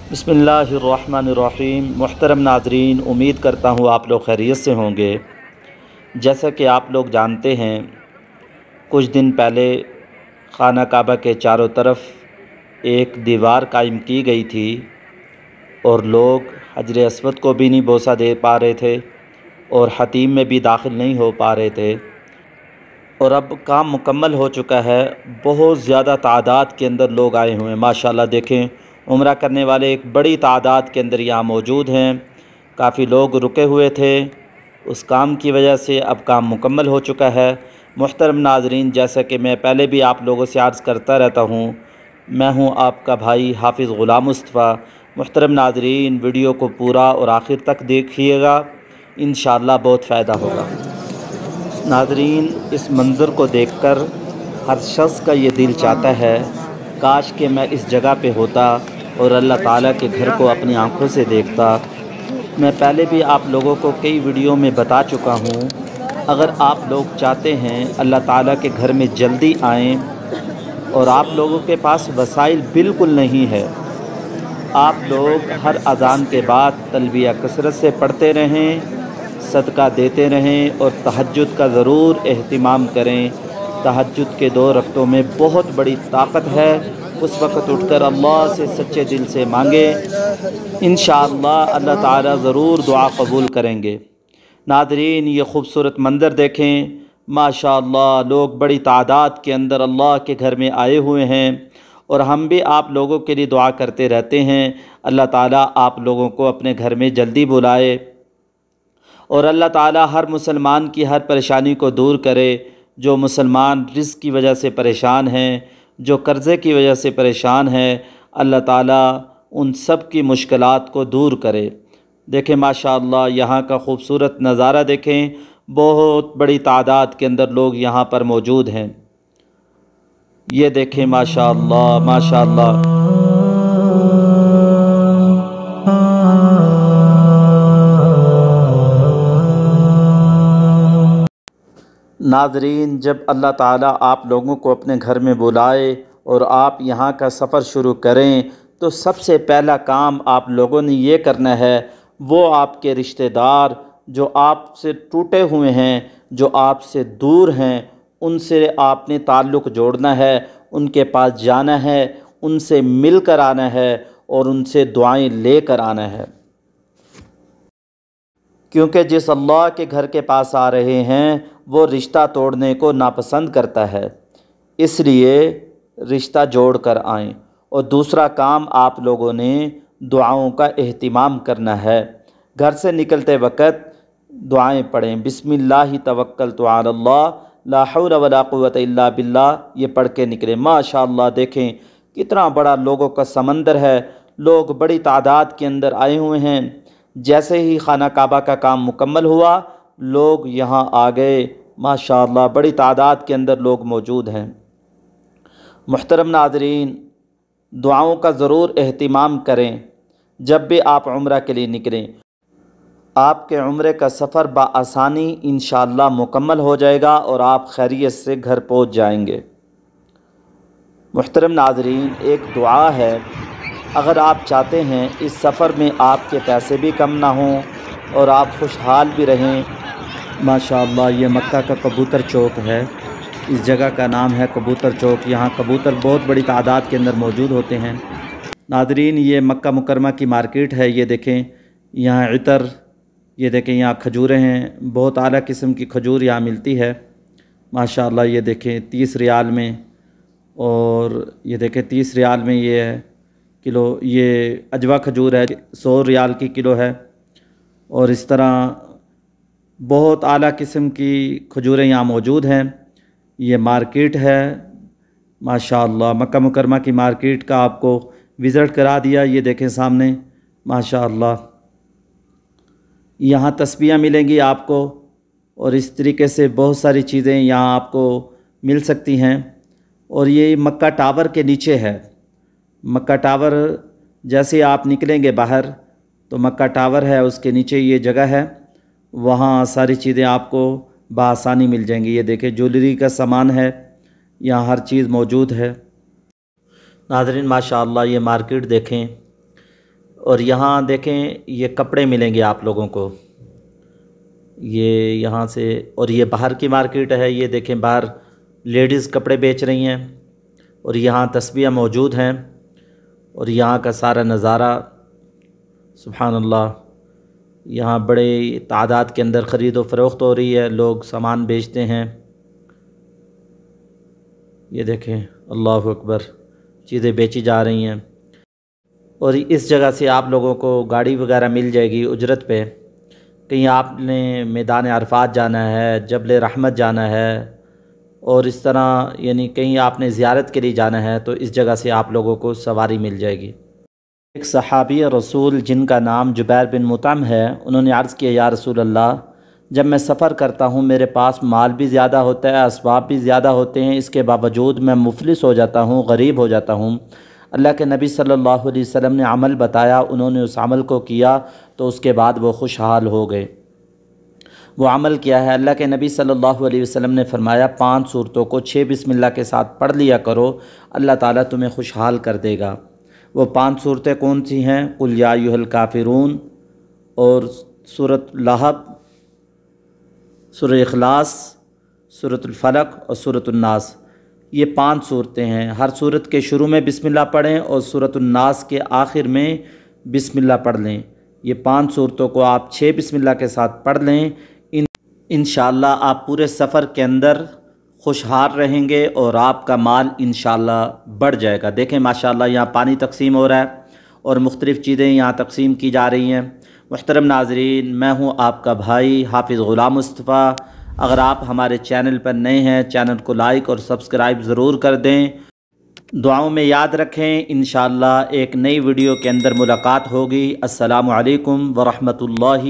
बिस्मिल्लाहिर्रहमानिर्रहीम। मुहतरम नाज़रीन, उम्मीद करता हूँ आप लोग खैरियत से होंगे। जैसा कि आप लोग जानते हैं, कुछ दिन पहले खाना काबा के चारों तरफ एक दीवार कायम की गई थी और लोग हजर अस्वद को भी नहीं बोसा दे पा रहे थे और हतीम में भी दाखिल नहीं हो पा रहे थे। और अब काम मुकम्मल हो चुका है। बहुत ज़्यादा तादाद के अंदर लोग आए हुए हैं। माशाल्लाह देखें, उम्रा करने वाले एक बड़ी तादाद के अंदर यहाँ मौजूद हैं। काफ़ी लोग रुके हुए थे, उस काम की वजह से अब काम मुकम्मल हो चुका है। मुहतरम नाज़रीन, जैसा कि मैं पहले भी आप लोगों से अर्ज़ करता रहता हूँ, मैं हूँ आपका भाई हाफिज़ ग़ुलाम मुस्तफ़ा। मुहतरम नाज़रीन, वीडियो को पूरा और आखिर तक देखिएगा, इंशाअल्लाह बहुत फ़ायदा होगा। नाज़रीन, इस मंज़र को देखकर हर शख्स का ये दिल चाहता है काश कि मैं इस जगह पे होता और अल्लाह ताला के घर को अपनी आंखों से देखता। मैं पहले भी आप लोगों को कई वीडियो में बता चुका हूँ, अगर आप लोग चाहते हैं अल्लाह ताला के घर में जल्दी आएँ और आप लोगों के पास वसाइल बिल्कुल नहीं है, आप लोग हर अज़ान के बाद तलबिया कसरत से पढ़ते रहें, सदका देते रहें और तहज्जुद का ज़रूर एहतिमाम करें। तहज्जुद के 2 रकतों में बहुत बड़ी ताकत है। उस वक़्त उठकर अल्लाह से सच्चे दिल से मांगे, इंशाअल्लाह अल्लाह ताला ज़रूर दुआ कबूल करेंगे। नाज़रीन, ये ख़ूबसूरत मंज़र देखें, माशाअल्लाह लोग बड़ी तादाद के अंदर अल्लाह के घर में आए हुए हैं और हम भी आप लोगों के लिए दुआ करते रहते हैं। अल्लाह ताला आप लोगों को अपने घर में जल्दी बुलाए और अल्लाह ताला हर मुसलमान की हर परेशानी को दूर करे। जो मुसलमान रिज़्क़ की वजह से परेशान हैं, जो कर्ज़े की वजह से परेशान हैं, अल्लाह ताला उन सब की मुश्किलात को दूर करे। देखें माशाअल्लाह, यहाँ का ख़ूबसूरत नज़ारा देखें, बहुत बड़ी तादाद के अंदर लोग यहाँ पर मौजूद हैं। ये देखें माशाअल्लाह माशाअल्लाह। नाज़रीन, जब अल्लाह ताला आप लोगों को अपने घर में बुलाए और आप यहाँ का सफ़र शुरू करें, तो सबसे पहला काम आप लोगों ने ये करना है, वो आपके रिश्तेदार जो आपसे टूटे हुए हैं, जो आपसे दूर हैं, उनसे आपने ताल्लुक़ जोड़ना है, उनके पास जाना है, उनसे मिल कर आना है और उनसे दुआएं लेकर आना है। क्योंकि जिस अल्लाह के घर के पास आ रहे हैं वो रिश्ता तोड़ने को नापसंद करता है, इसलिए रिश्ता जोड़ कर आएँ। और दूसरा काम आप लोगों ने दुआओं का एहतिमाम करना है। घर से निकलते वक़्त दुआएं पढ़ें, बिस्मिल्लाहि तवक्कलतु अलल्लाह ला हौला वला कुव्वता इल्ला बिल्लाह, ये पढ़ के निकलें। माशाअल्लाह देखें कितना बड़ा लोगों का समंदर है, लोग बड़ी तादाद के अंदर आए हुए हैं। जैसे ही खाना काबा का काम मुकम्मल हुआ, लोग यहाँ आ गए। माशाअल्लाह बड़ी तादाद के अंदर लोग मौजूद हैं। मुहतरम नाज़रीन, दुआओं का ज़रूर एहतिमाम करें जब भी आप उम्रा के लिए निकलें। आपके उम्रे का सफ़र बआसानी इंशाअल्लाह मुकम्मल हो जाएगा और आप खैरियत से घर पहुँच जाएंगे। मुहतरम नाज़रीन, एक दुआ है, अगर आप चाहते हैं इस सफ़र में आपके पैसे भी कम ना हों और आप खुशहाल भी रहें। माशाअल्लाह, ये मक्का का कबूतर चौक है, इस जगह का नाम है कबूतर चौक। यहाँ कबूतर बहुत बड़ी तादाद के अंदर मौजूद होते हैं। नाज़रीन, ये मक्का मुकरमा की मार्केट है। ये देखें यहाँ इतर, ये देखें यहाँ खजूरें हैं, बहुत आला किस्म की खजूर यहाँ मिलती है। माशाअल्लाह ये देखें 30 रियाल में, और ये देखें 30 रियाल में ये है किलो। ये अजवा खजूर है, 100 रियाल की किलो है। और इस तरह बहुत आला किस्म की खजूरें यहाँ मौजूद हैं। ये मार्केट है माशाअल्लाह, मक्का मुकरमा की मार्केट का आपको विज़िट करा दिया। ये देखें सामने माशाअल्लाह, यहाँ तस्बीहां मिलेंगी आपको और इस तरीके से बहुत सारी चीज़ें यहाँ आपको मिल सकती हैं। और ये मक्का टावर के नीचे है। मक्का टावर, जैसे आप निकलेंगे बाहर तो मक्का टावर है, उसके नीचे ये जगह है, वहाँ सारी चीज़ें आपको बआसानी मिल जाएंगी। ये देखें ज्वेलरी का सामान है, यहाँ हर चीज़ मौजूद है। नाज़रीन माशाअल्लाह ये मार्केट देखें, اور یہاں دیکھیں یہ کپڑے ملیں گے آپ لوگوں کو، یہ یہاں سے، اور یہ باہر کی مارکیٹ ہے، یہ دیکھیں باہر لیڈیز کپڑے بیچ رہی ہیں، اور یہاں تسبیح موجود ہیں، اور یہاں کا سارا نظارہ سبحان اللہ، یہاں بڑے تعداد کے اندر خرید و فروخت ہو رہی ہے، لوگ سامان بیچتے ہیں۔ یہ دیکھیں اللہ اکبر، چیزیں بیچی جا رہی ہیں، اور اس جگہ سے آپ لوگوں کو گاڑی وغیرہ مل جائے گی اجرت پہ، کہیں آپ نے میدان عرفات جانا ہے، جبل رحمت جانا ہے، اور اس طرح یعنی کہیں آپ نے زیارت کے لیے جانا ہے تو اس جگہ سے آپ لوگوں کو سواری مل جائے گی۔ ایک صحابی رسول جن کا نام جبیر بن مطعم ہے، انہوں نے عرض کیا یا رسول اللہ، جب میں سفر کرتا ہوں میرے پاس مال بھی زیادہ ہوتا ہے، اسباب بھی زیادہ ہوتے ہیں، اس کے باوجود میں مفلس ہو جاتا ہوں، غریب ہو جاتا ہوں۔ اللہ کے نبی صلی اللہ علیہ وسلم نے عمل بتایا، انہوں نے اس عمل کو کیا تو اس کے بعد وہ خوشحال ہو گئے۔ وہ عمل کیا ہے؟ اللہ کے نبی صلی اللہ علیہ وسلم نے فرمایا 5 صورتوں کو 6 بسم اللہ کے ساتھ پڑھ لیا کرو، اللہ تعالیٰ تمہیں خوشحال کر دے گا۔ وہ 5 صورتیں کون سی ہیں؟ قل یا ایھا الکافرون، اور سورۃ لہب، سورہ اخلاص، سورۃ الفلق اور سورۃ الناس۔ یہ 5 صورتیں ہیں، ہر صورت کے شروع میں بسم اللہ پڑھیں اور سورۃ الناس کے آخر میں بسم اللہ پڑھ لیں۔ یہ 5 صورتوں کو آپ 6 بسم اللہ کے ساتھ پڑھ لیں، انشاءاللہ آپ پورے سفر کے اندر خوشحال رہیں گے اور آپ کا مال انشاءاللہ بڑھ جائے گا۔ دیکھیں ماشاءاللہ یہاں پانی تقسیم ہو رہا ہے اور مختلف چیزیں یہاں تقسیم کی جا رہی ہیں۔ محترم ناظرین، میں ہوں آپ کا بھائی حافظ غلام مصطفیٰ۔ اگر آپ ہمارے چینل پر نئے ہیں، چینل کو لائک اور سبسکرائب ضرور کر دیں۔ دعاؤں میں یاد رکھیں، انشاءاللہ ایک نئی ویڈیو کے اندر ملاقات ہوگی۔ السلام علیکم ورحمۃ اللہ